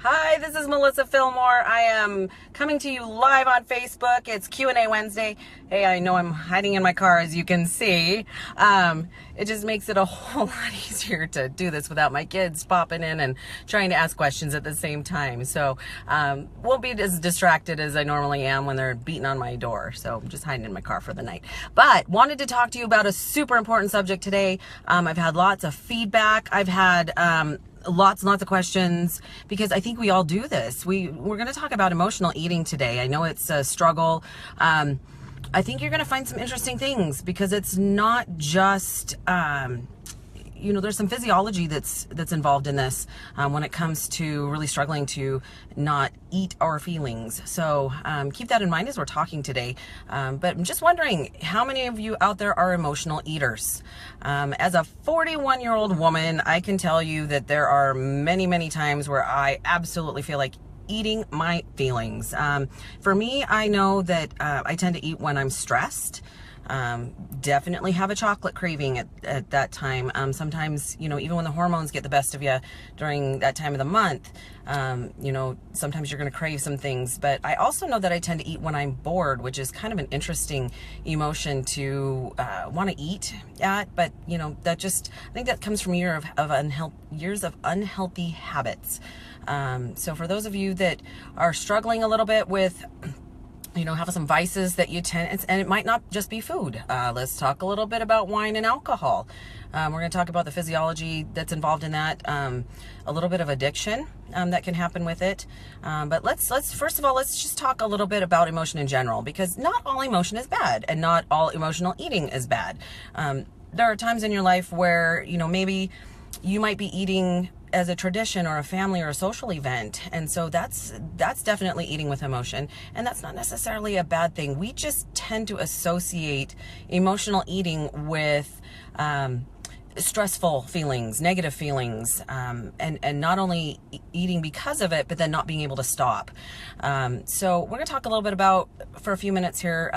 Hi, this is Melissa Fillmore. I am coming to you live on Facebook. It's Q&A Wednesday. Hey, I know I'm hiding in my car, as you can see. It just makes it a whole lot easier to do this without my kids popping in and trying to ask questions at the same time. So won't be as distracted as I normally am when they're beating on my door. So I'm just hiding in my car for the night. But wanted to talk to you about a super important subject today. I've had lots of feedback. I've had lots and lots of questions because I think we all do this. We're going to talk about emotional eating today. I know it's a struggle. I think you're going to find some interesting things because it's not just there's some physiology that's involved in this when it comes to really struggling to not eat our feelings. So keep that in mind as we're talking today. But I'm just wondering, how many of you out there are emotional eaters? As a 41-year-old woman, I can tell you that there are many, many times where I absolutely feel like eating my feelings. For me, I know that I tend to eat when I'm stressed. Definitely have a chocolate craving at that time. Sometimes, even when the hormones get the best of you during that time of the month, sometimes you're going to crave some things. But I also know that I tend to eat when I'm bored, which is kind of an interesting emotion to want to eat at. But, I think that comes from years of unhealthy habits. So for those of you that are struggling a little bit with have some vices that you tend, and it might not just be food. Let's talk a little bit about wine and alcohol. We're going to talk about the physiology that's involved in that, a little bit of addiction that can happen with it. But let's first of all, let's just talk a little bit about emotion in general, because not all emotion is bad and not all emotional eating is bad. There are times in your life where, maybe you might be eating as a tradition or a family or a social event. And so that's definitely eating with emotion. And that's not necessarily a bad thing. We just tend to associate emotional eating with stressful feelings, negative feelings, and not only eating because of it, but then not being able to stop. So we're going to talk a little bit about, for a few minutes here,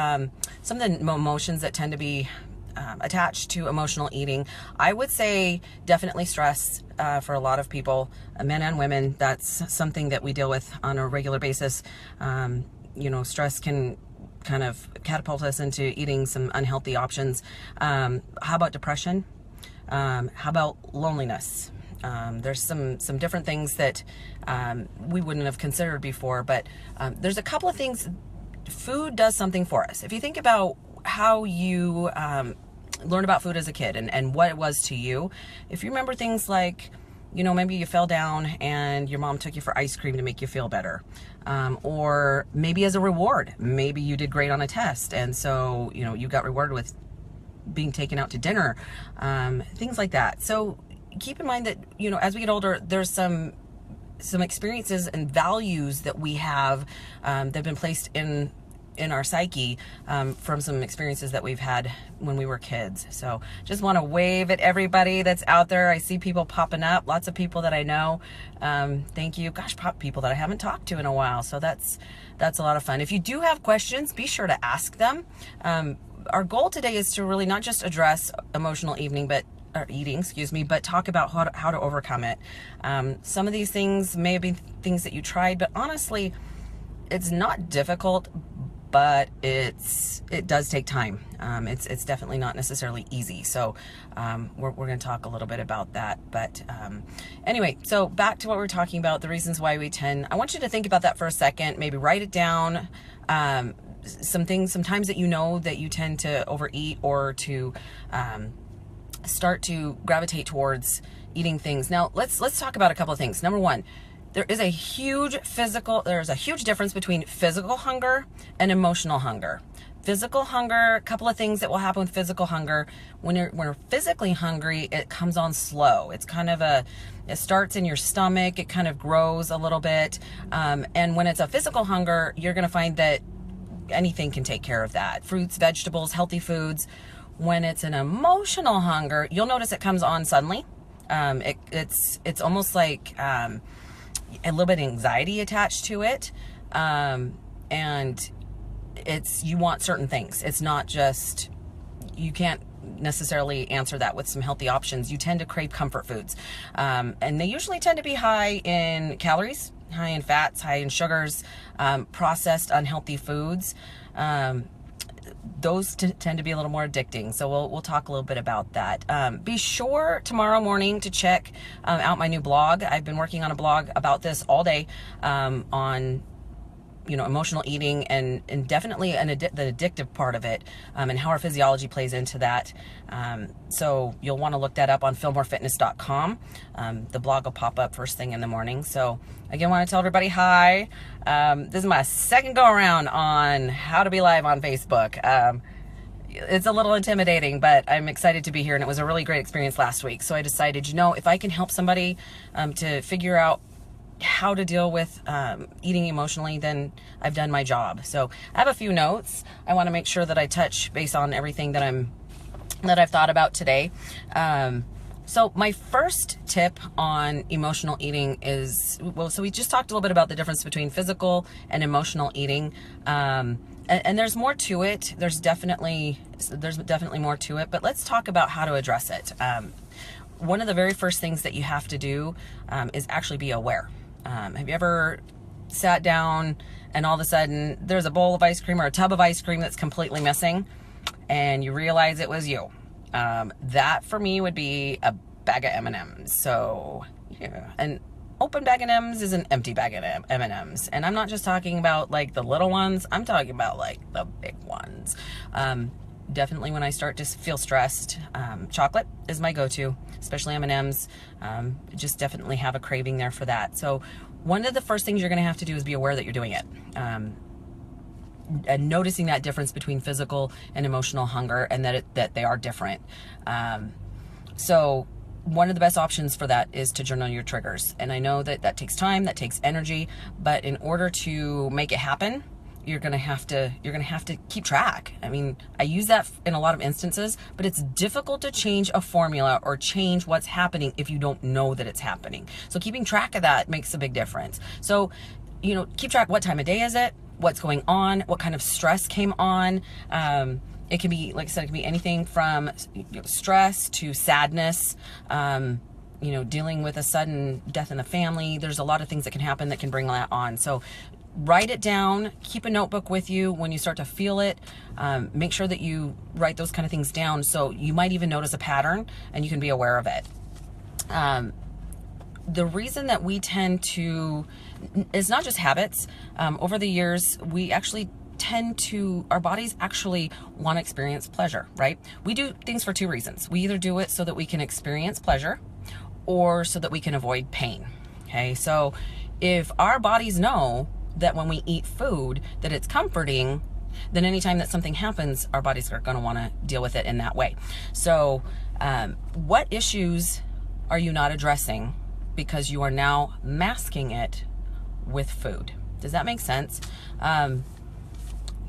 some of the emotions that tend to be attached to emotional eating. I would say definitely stress for a lot of people, men and women. That's something that we deal with on a regular basis. Stress can kind of catapult us into eating some unhealthy options. How about depression? How about loneliness? There's some different things that we wouldn't have considered before, but there's a couple of things. Food does something for us. If you think about how you learn about food as a kid and what it was to you. If you remember things like, maybe you fell down and your mom took you for ice cream to make you feel better. Or maybe as a reward, maybe you did great on a test. And so, you got rewarded with being taken out to dinner, things like that. So keep in mind that, as we get older, there's some experiences and values that we have that have been placed in our psyche from some experiences that we've had when we were kids. So just want to wave at everybody that's out there. I see people popping up, lots of people that I know. Thank you. Gosh, people that I haven't talked to in a while. So that's a lot of fun. If you do have questions, be sure to ask them. Our goal today is to really not just address emotional eating, but talk about how to overcome it. Some of these things may have been things that you tried, but honestly, it's not difficult, but it does take time. It's definitely not necessarily easy. So we're going to talk a little bit about that. But anyway, so back to what we're talking about, the reasons why we tend. I want you to think about that for a second. Maybe write it down. Some times that that you tend to overeat or to start to gravitate towards eating things. Now let's talk about a couple of things. Number one, there's a huge difference between physical hunger and emotional hunger. Physical hunger, a couple of things that will happen with physical hunger. When you're physically hungry, it comes on slow. It's kind of it starts in your stomach, it kind of grows a little bit. And when it's a physical hunger, you're going to find that anything can take care of that. Fruits, vegetables, healthy foods. When it's an emotional hunger, you'll notice it comes on suddenly. It's almost like a little bit of anxiety attached to it. And you want certain things. It's not just, you can't necessarily answer that with some healthy options. You tend to crave comfort foods. And they usually tend to be high in calories, high in fats, high in sugars, processed unhealthy foods. Those tend to be a little more addicting. So we'll talk a little bit about that. Be sure tomorrow morning to check out my new blog. I've been working on a blog about this all day, on emotional eating and definitely the addictive part of it, and how our physiology plays into that. So you'll want to look that up on fillmorefitness.com. The blog will pop up first thing in the morning. So again, I want to tell everybody hi. This is my second go around on how to be live on Facebook. It's a little intimidating, but I'm excited to be here, and it was a really great experience last week. So I decided, if I can help somebody to figure out how to deal with eating emotionally, then I've done my job. So I have a few notes I want to make sure that I touch base on everything that I've thought about today. So my first tip on emotional eating is, so we just talked a little bit about the difference between physical and emotional eating. And there's more to it. There's definitely more to it, but let's talk about how to address it. One of the very first things that you have to do is actually be aware. Have you ever sat down and all of a sudden there's a bowl of ice cream or a tub of ice cream that's completely missing and you realize it was you? That for me would be a bag of M&Ms. So yeah, an open bag of M&Ms is an empty bag of M&Ms. And I'm not just talking about like the little ones, I'm talking about like the big ones. Definitely when I start to feel stressed, chocolate is my go-to, especially M&Ms. Just definitely have a craving there for that. So one of the first things you're going to have to do is be aware that you're doing it. And noticing that difference between physical and emotional hunger, and that they are different. So one of the best options for that is to journal your triggers. And I know that takes time, that takes energy, but in order to make it happen, you're gonna have to keep track. I mean, I use that in a lot of instances, but it's difficult to change a formula or change what's happening if you don't know that it's happening. So keeping track of that makes a big difference. So, keep track. What time of day is it? What's going on? What kind of stress came on? It can be, like I said, it can be anything from stress to sadness, dealing with a sudden death in the family. There's a lot of things that can happen that can bring that on. So write it down, keep a notebook with you when you start to feel it. Make sure that you write those kind of things down, so you might even notice a pattern and you can be aware of it. The reason that we tend to, it's not just habits. Over the years, we actually our bodies actually want to experience pleasure, right? We do things for two reasons. We either do it so that we can experience pleasure or so that we can avoid pain. Okay, so if our bodies know that when we eat food that it's comforting, then anytime that something happens, our bodies are going to want to deal with it in that way. So what issues are you not addressing because you are now masking it with food? Does that make sense?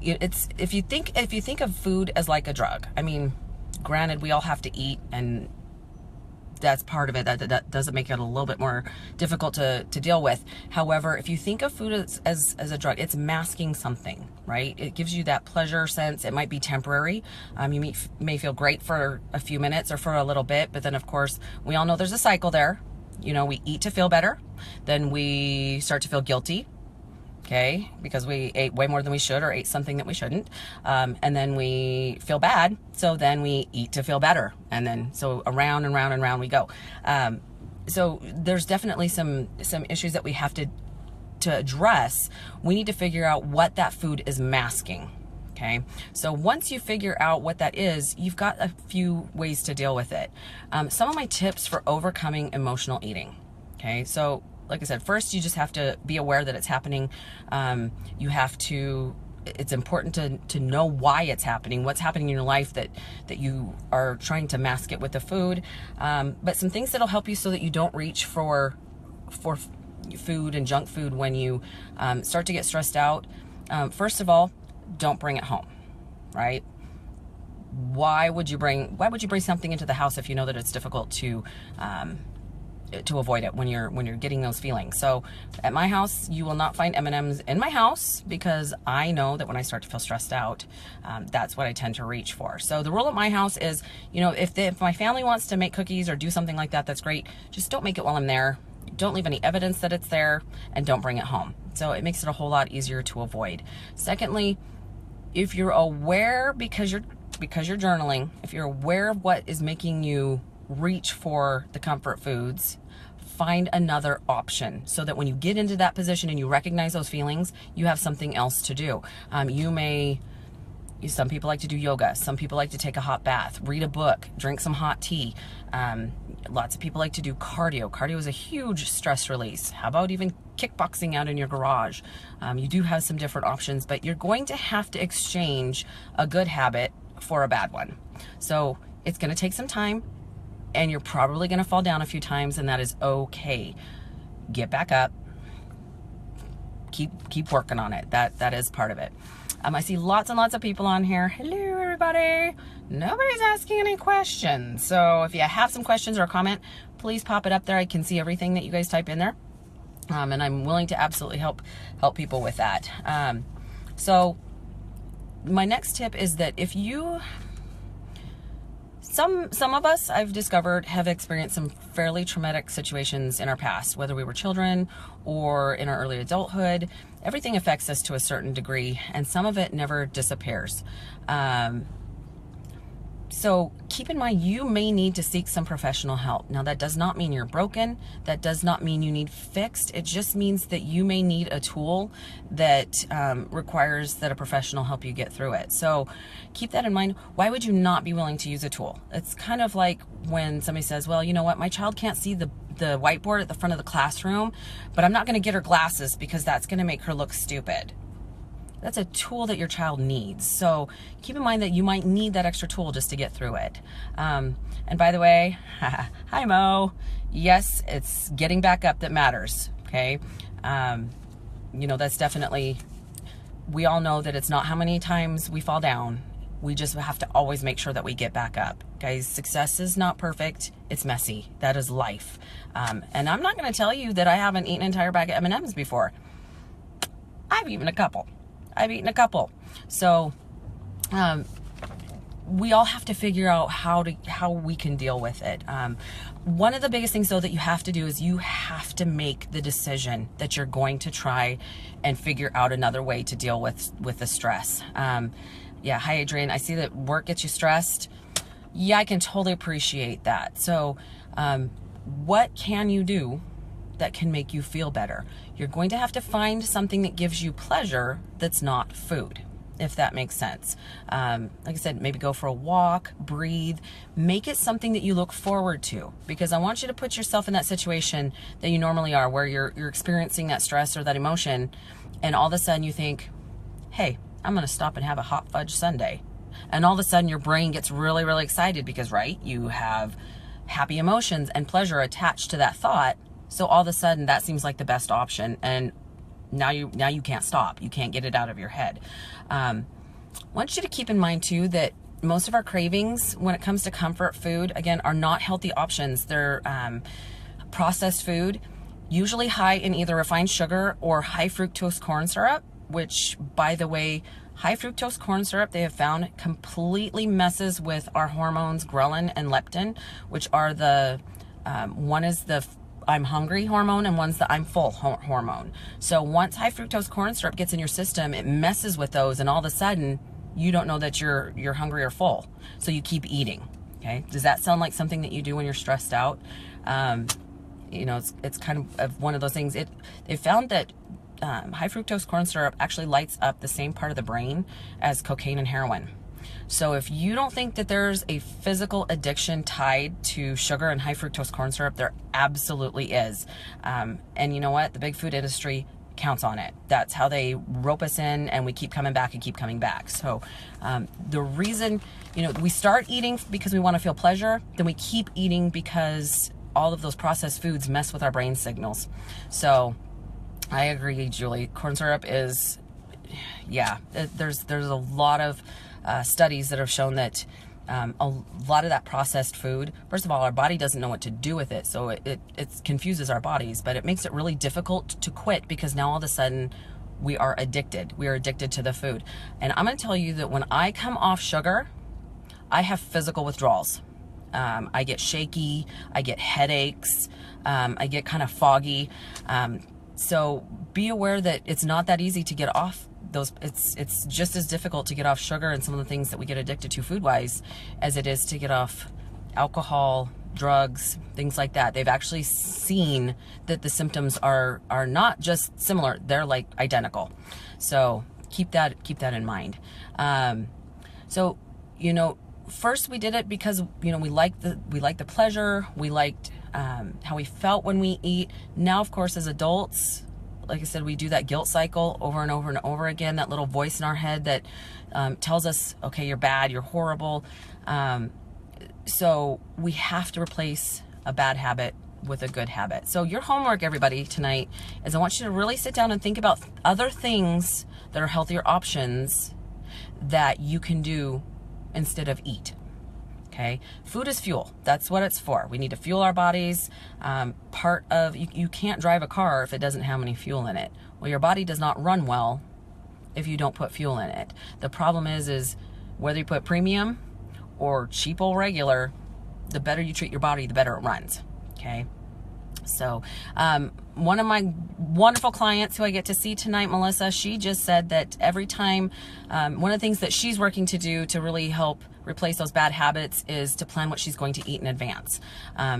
It's if you think of food as like a drug. I mean, granted, we all have to eat, and that's part of it. That doesn't make it a little bit more difficult to deal with. However, if you think of food as a drug, it's masking something, right? It gives you that pleasure sense. It might be temporary. You may feel great for a few minutes or for a little bit, but then of course, we all know there's a cycle there. We eat to feel better. Then we start to feel guilty. Okay, because we ate way more than we should or ate something that we shouldn't. And then we feel bad, so then we eat to feel better. And then, so around and round and round we go. So there's definitely some issues that we have to address. We need to figure out what that food is masking. Okay, so once you figure out what that is, you've got a few ways to deal with it. Some of my tips for overcoming emotional eating. Okay, so like I said, first you just have to be aware that it's happening. It's important to know why it's happening, what's happening in your life that you are trying to mask it with the food. But some things that'll help you so that you don't reach for food and junk food when you start to get stressed out. First of all, don't bring it home, right? Why would you bring something into the house if you know that it's difficult to avoid it when you're getting those feelings? So at my house, you will not find M&Ms in my house, because I know that when I start to feel stressed out, that's what I tend to reach for. So the rule at my house is, if my family wants to make cookies or do something like that, that's great. Just don't make it while I'm there. don't leave any evidence that it's there, and don't bring it home. So it makes it a whole lot easier to avoid. Secondly, if you're aware, because you're journaling, if you're aware of what is making you reach for the comfort foods, find another option so that when you get into that position and you recognize those feelings, you have something else to do. Some people like to do yoga. Some people like to take a hot bath, read a book, drink some hot tea. Lots of people like to do cardio. Cardio is a huge stress release. How about even kickboxing out in your garage? You do have some different options, but you're going to have to exchange a good habit for a bad one. So it's going to take some time, and you're probably going to fall down a few times, and that is okay. Get back up. Keep working on it. That is part of it. I see lots and lots of people on here. Hello, everybody. Nobody's asking any questions. So if you have some questions or a comment, please pop it up there. I can see everything that you guys type in there. And I'm willing to absolutely help people with that. So my next tip is that if you... Some of us, I've discovered, have experienced some fairly traumatic situations in our past, whether we were children or in our early adulthood. Everything affects us to a certain degree, and some of it never disappears. So keep in mind, you may need to seek some professional help. Now, that does not mean you're broken. That does not mean you need fixed. It just means that you may need a tool that requires that a professional help you get through it. So keep that in mind. Why would you not be willing to use a tool? It's kind of like when somebody says, well, you know what, my child can't see the whiteboard at the front of the classroom, but I'm not going to get her glasses because that's going to make her look stupid. That's a tool that your child needs. So keep in mind that you might need that extra tool just to get through it. And by the way, hi Mo. Yes, it's getting back up that matters, okay? That's definitely, we all know that it's not how many times we fall down. We just have to always make sure that we get back up. Guys, success is not perfect. It's messy. That is life. And I'm not gonna tell you that I haven't eaten an entire bag of M&Ms before. I've eaten a couple. So we all have to figure out how we can deal with it. One of the biggest things though that you have to do is you have to make the decision that you're going to try and figure out another way to deal with the stress. Yeah, hi Adrian, I see that work gets you stressed. Yeah, I can totally appreciate that. So what can you do that can make you feel better? You're going to have to find something that gives you pleasure that's not food, if that makes sense. Like I said, maybe go for a walk, breathe, make it something that you look forward to, because I want you to put yourself in that situation that you normally are, where you're experiencing that stress or that emotion, and all of a sudden you think, hey, I'm going to stop and have a hot fudge sundae. And all of a sudden your brain gets really, really excited because, right, you have happy emotions and pleasure attached to that thought. So all of a sudden that seems like the best option, and now you can't stop. You can't get it out of your head. I want you to keep in mind too that most of our cravings when it comes to comfort food, again, are not healthy options. They're processed food, usually high in either refined sugar or high fructose corn syrup, which, by the way, high fructose corn syrup, they have found, completely messes with our hormones, ghrelin and leptin, which are the, one is the I'm hungry hormone and one's the I'm full hormone. So once high fructose corn syrup gets in your system, it messes with those, and all of a sudden you don't know that you're hungry or full. So you keep eating. Okay. Does that sound like something that you do when you're stressed out? It's kind of one of those things. They found that high fructose corn syrup actually lights up the same part of the brain as cocaine and heroin. So if you don't think that there's a physical addiction tied to sugar and high fructose corn syrup, there absolutely is. And you know what? The big food industry counts on it. That's how they rope us in, and we keep coming back and keep coming back. So the reason, we start eating because we want to feel pleasure, then we keep eating because all of those processed foods mess with our brain signals. So I agree, Julie. Corn syrup is, yeah, there's a lot of studies that have shown that a lot of that processed food, first of all, our body doesn't know what to do with it, so it confuses our bodies, but it makes it really difficult to quit, because now all of a sudden we are addicted. We are addicted to the food. And I'm going to tell you that when I come off sugar, I have physical withdrawals. I get shaky, I get headaches, I get kind of foggy. So be aware that it's not that easy to get off those. It's just as difficult to get off sugar and some of the things that we get addicted to food-wise as it is to get off alcohol, drugs, things like that. They've actually seen that the symptoms are not just similar, they're like identical. So keep that in mind. So, you know, first we did it because, you know, we liked the pleasure, we liked how we felt when we eat. Now, of course, as adults, like I said, we do that guilt cycle over and over and over again, that little voice in our head that tells us, okay, you're bad, you're horrible. So we have to replace a bad habit with a good habit. So your homework, everybody, tonight is I want you to really sit down and think about other things that are healthier options that you can do instead of eat. Okay, food is fuel. That's what it's for. We need to fuel our bodies. Part of you can't drive a car if it doesn't have any fuel in it. Well, your body does not run well if you don't put fuel in it. The problem is whether you put premium or cheap old regular, the better you treat your body, the better it runs. Okay. So one of my wonderful clients who I get to see tonight, Melissa, she just said that every time, one of the things that she's working to do to really help replace those bad habits is to plan what she's going to eat in advance,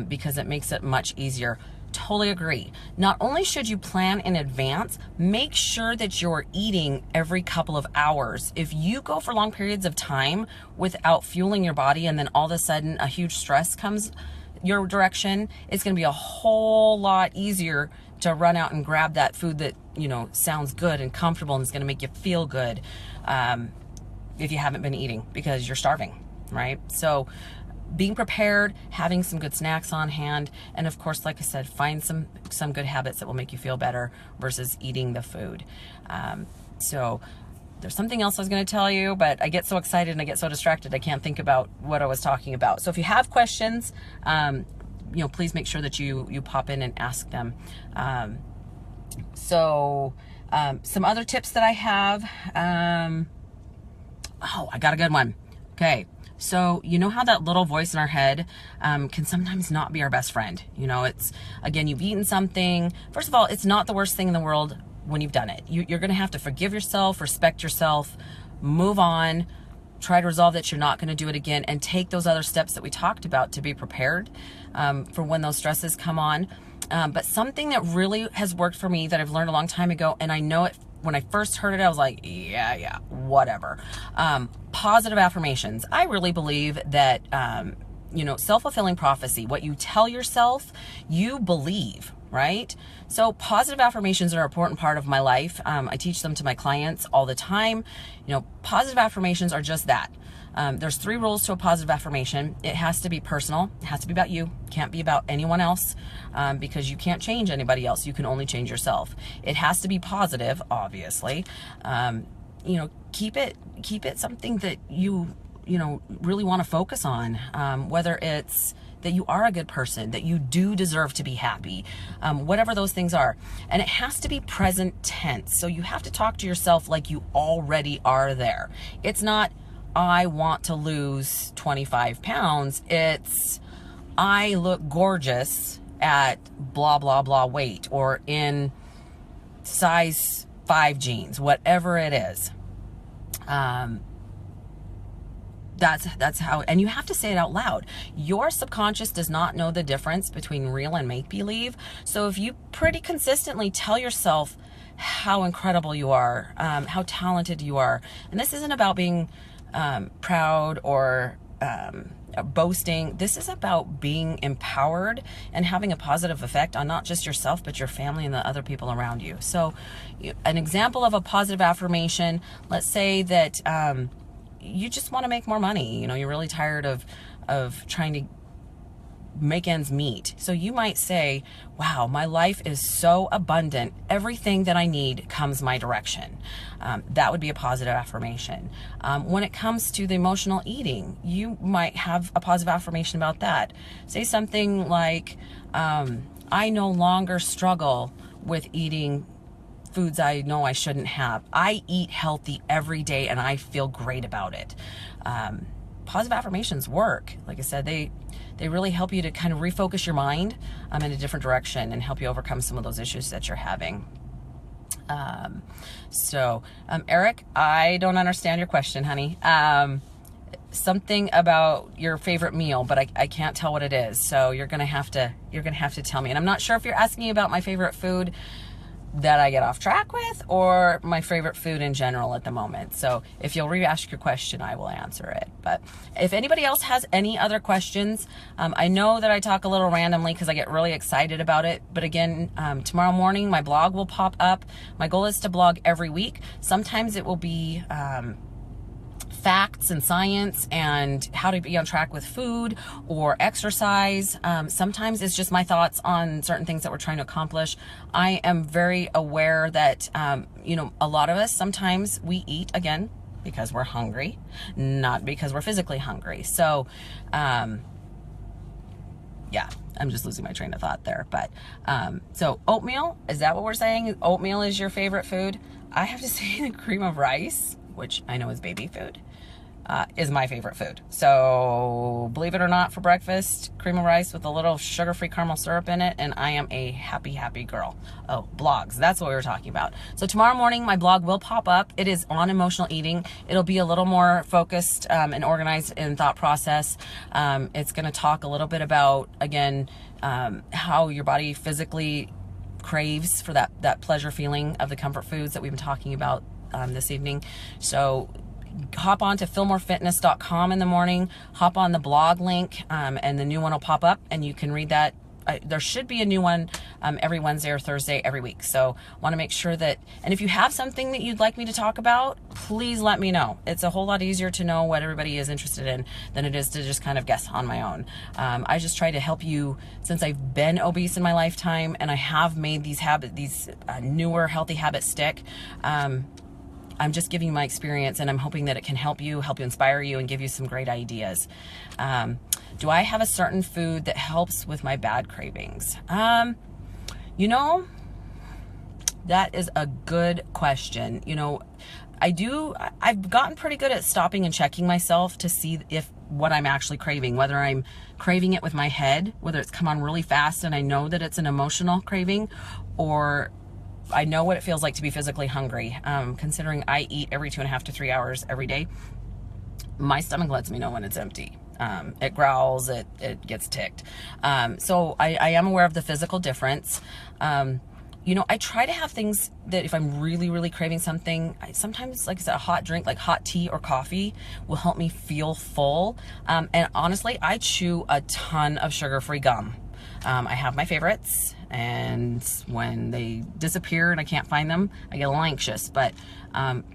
because it makes it much easier. Totally agree. Not only should you plan in advance, make sure that you're eating every couple of hours. If you go for long periods of time without fueling your body and then all of a sudden a huge stress comes your direction, it's going to be a whole lot easier to run out and grab that food that, you know, sounds good and comfortable and is going to make you feel good, if you haven't been eating because you're starving, right? So being prepared, having some good snacks on hand, and of course, like I said, find some good habits that will make you feel better versus eating the food. So there's something else I was going to tell you, but I get so excited and I get so distracted I can't think about what I was talking about. So if you have questions, you know, please make sure that you pop in and ask them. Some other tips that I have. Oh, I got a good one. Okay. So you know how that little voice in our head can sometimes not be our best friend. You know, it's, again, you've eaten something. First of all, it's not the worst thing in the world when you've done it. You're going to have to forgive yourself, respect yourself, move on, try to resolve that you're not going to do it again, and take those other steps that we talked about to be prepared for when those stresses come on. But something that really has worked for me that I've learned a long time ago, and I know it when I first heard it, I was like, yeah, whatever. Positive affirmations. I really believe that, you know, self-fulfilling prophecy, what you tell yourself, you believe, right? So positive affirmations are an important part of my life. I teach them to my clients all the time. You know, positive affirmations are just that. There's 3 rules to a positive affirmation. It has to be personal. It has to be about you. It can't be about anyone else, because you can't change anybody else. You can only change yourself. It has to be positive, obviously. You know, keep it something that you know, really want to focus on, whether it's that you are a good person, that you do deserve to be happy, whatever those things are. And it has to be present tense. So you have to talk to yourself like you already are there. It's not, I want to lose 25 pounds. It's, I look gorgeous at blah, blah, blah weight, or in size 5 jeans, whatever it is. That's how, and you have to say it out loud. Your subconscious does not know the difference between real and make-believe. So if you pretty consistently tell yourself how incredible you are, how talented you are, and this isn't about being proud or boasting. This is about being empowered and having a positive effect on not just yourself, but your family and the other people around you. So an example of a positive affirmation, let's say that you just want to make more money. You know, you're really tired of trying to make ends meet. So you might say, wow, my life is so abundant. Everything that I need comes my direction. That would be a positive affirmation. When it comes to the emotional eating, you might have a positive affirmation about that. Say something like, I no longer struggle with eating foods I know I shouldn't have. I eat healthy every day and I feel great about it. positive affirmations work. Like I said, they really help you to kind of refocus your mind in a different direction and help you overcome some of those issues that you're having. Eric, I don't understand your question, honey. Something about your favorite meal, but I can't tell what it is. So you're gonna have to tell me. And I'm not sure if you're asking about my favorite food that I get off track with, or my favorite food in general at the moment. So if you'll re-ask your question, I will answer it. But if anybody else has any other questions, I know that I talk a little randomly because I get really excited about it. But again, tomorrow morning, my blog will pop up. My goal is to blog every week. Sometimes it will be facts and science and how to be on track with food or exercise. Sometimes it's just my thoughts on certain things that we're trying to accomplish. I am very aware that, a lot of us, sometimes we eat, again, because we're hungry, not because we're physically hungry. So, yeah, I'm just losing my train of thought there. But, so oatmeal, is that what we're saying? Oatmeal is your favorite food? I have to say the cream of rice, which I know is baby food, is my favorite food. So believe it or not, for breakfast, cream of rice with a little sugar-free caramel syrup in it, and I am a happy, happy girl. Oh, blogs, that's what we were talking about. So tomorrow morning, my blog will pop up. It is on emotional eating. It'll be a little more focused and organized in thought process. It's going to talk a little bit about, again, how your body physically craves for that pleasure feeling of the comfort foods that we've been talking about this evening. So hop on to fillmorefitness.com in the morning, hop on the blog link, and the new one will pop up and you can read that. There should be a new one every Wednesday or Thursday every week. So want to make sure that, and if you have something that you'd like me to talk about, please let me know. It's a whole lot easier to know what everybody is interested in than it is to just kind of guess on my own. I just try to help you since I've been obese in my lifetime and I have made these newer healthy habits stick. I'm just giving you my experience and I'm hoping that it can help you inspire you and give you some great ideas. Do I have a certain food that helps with my bad cravings? That is a good question. I've gotten pretty good at stopping and checking myself to see what I'm actually craving, whether I'm craving it with my head, whether it's come on really fast and I know that it's an emotional craving, or I know what it feels like to be physically hungry. Considering I eat every 2.5 to 3 hours every day, my stomach lets me know when it's empty. It growls, it gets ticked. So I am aware of the physical difference. I try to have things that if I'm really, really craving something, sometimes, like I said, a hot drink, like hot tea or coffee will help me feel full. And honestly, I chew a ton of sugar-free gum. I have my favorites, and when they disappear and I can't find them, I get a little anxious. But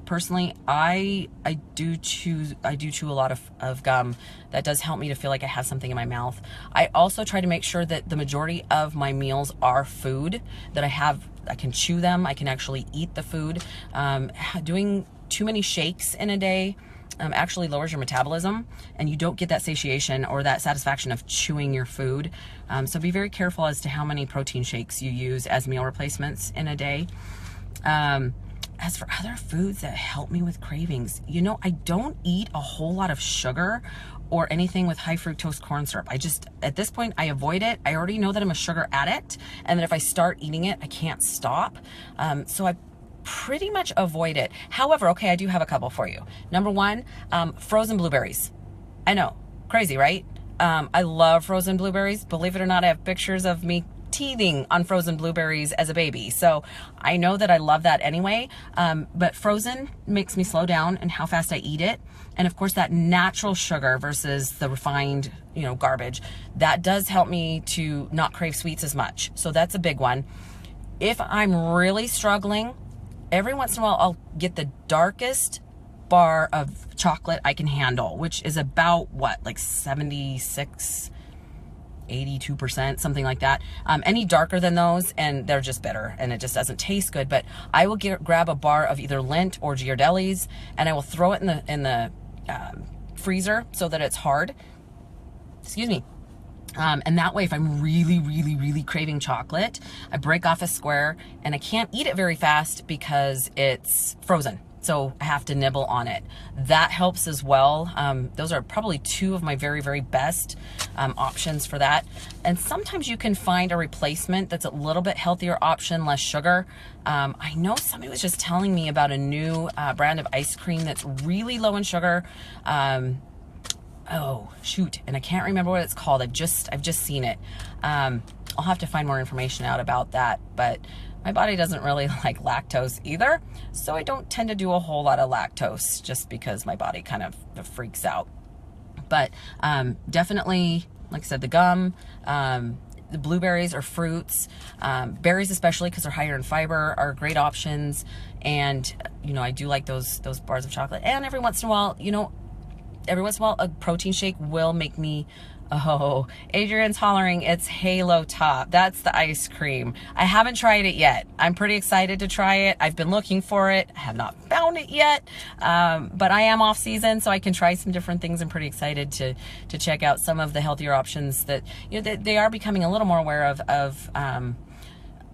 personally, I do chew a lot of gum. That does help me to feel like I have something in my mouth. I also try to make sure that the majority of my meals are food that I can chew them. I can actually eat the food. Doing too many shakes in a day actually lowers your metabolism, and you don't get that satiation or that satisfaction of chewing your food. So be very careful as to how many protein shakes you use as meal replacements in a day. As for other foods that help me with cravings, I don't eat a whole lot of sugar or anything with high fructose corn syrup. At this point, I avoid it. I already know that I'm a sugar addict, and that if I start eating it, I can't stop. So I pretty much avoid it. However, okay, I do have a couple for you. Number one, frozen blueberries. I know, crazy, right? I love frozen blueberries. Believe it or not, I have pictures of me teething on frozen blueberries as a baby. So I know that I love that anyway. But frozen makes me slow down in how fast I eat it. And of course, that natural sugar versus the refined, garbage, that does help me to not crave sweets as much. So that's a big one. If I'm really struggling, every once in a while, I'll get the darkest bar of chocolate I can handle, which is about like 76, 82%, something like that. Any darker than those, and they're just bitter, and it just doesn't taste good. But I will grab a bar of either Lindt or Ghirardelli's, and I will throw it in the freezer so that it's hard. Excuse me. And that way, if I'm really, really, really craving chocolate, I break off a square, and I can't eat it very fast because it's frozen. so I have to nibble on it. That helps as well. Those are probably two of my very, very best options for that. And sometimes you can find a replacement that's a little bit healthier option, less sugar. I know somebody was just telling me about a new brand of ice cream that's really low in sugar. Oh shoot, and I can't remember what it's called. I've just seen it. I'll have to find more information out about that, but my body doesn't really like lactose either, so I don't tend to do a whole lot of lactose just because my body kind of freaks out. But definitely, like I said, the gum, the blueberries or fruits, berries especially because they're higher in fiber, are great options. And you know, I do like those bars of chocolate. And every once in a while, you know, a protein shake will make me, oh, Adrian's hollering, it's Halo Top. That's the ice cream. I haven't tried it yet. I'm pretty excited to try it. I've been looking for it. I have not found it yet, but I am off season, so I can try some different things. I'm pretty excited to check out some of the healthier options that, you know, they are becoming a little more aware of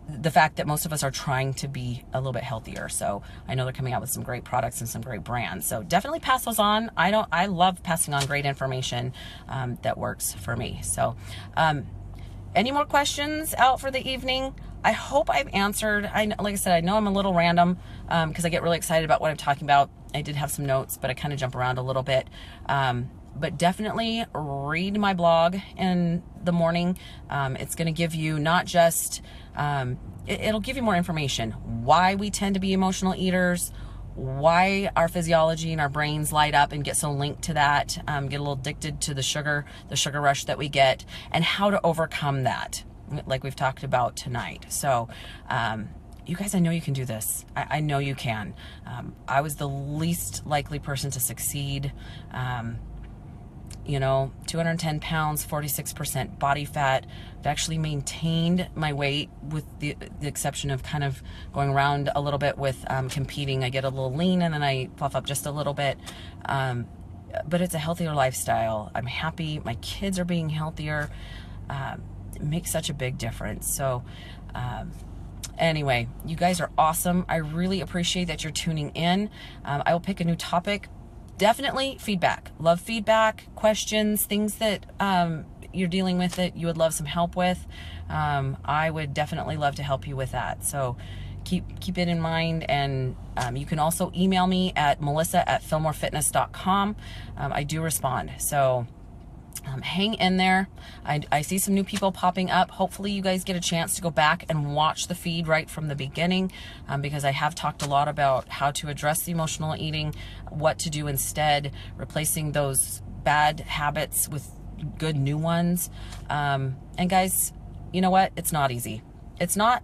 the fact that most of us are trying to be a little bit healthier. So I know they're coming out with some great products and some great brands. So definitely pass those on. I love passing on great information that works for me. So any more questions out for the evening? I hope I've answered. Like I said, I know I'm a little random because I get really excited about what I'm talking about. I did have some notes, but I kind of jump around a little bit. But definitely read my blog in the morning. It's going to give you not just, it'll give you more information. Why we tend to be emotional eaters, why our physiology and our brains light up and get so linked to that, get a little addicted to the sugar rush that we get, and how to overcome that, like we've talked about tonight. So, you guys, I know you can do this. I know you can. I was the least likely person to succeed. You know, 210 pounds, 46% body fat. I've actually maintained my weight with the exception of kind of going around a little bit with competing. I get a little lean and then I puff up just a little bit. But it's a healthier lifestyle. I'm happy. My kids are being healthier. It makes such a big difference. So, anyway, you guys are awesome. I really appreciate that you're tuning in. I will pick a new topic. Definitely feedback. Love feedback, questions, things that you're dealing with that you would love some help with. I would definitely love to help you with that. So keep it in mind. And you can also email me at melissa@fillmorefitness.com. I do respond. So hang in there. I see some new people popping up. Hopefully you guys get a chance to go back and watch the feed right from the beginning, because I have talked a lot about how to address the emotional eating, what to do instead, replacing those bad habits with good new ones. And guys, you know what? It's not easy. It's not,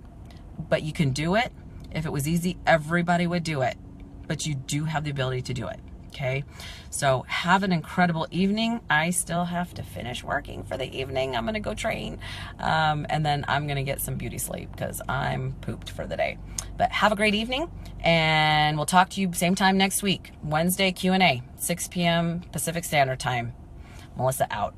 but you can do it. If it was easy, everybody would do it, but you do have the ability to do it. Okay, so have an incredible evening. I still have to finish working for the evening. I'm going to go train, and then I'm going to get some beauty sleep because I'm pooped for the day. But have a great evening, and we'll talk to you same time next week, Wednesday Q&A, 6 p.m. Pacific Standard Time. Melissa out.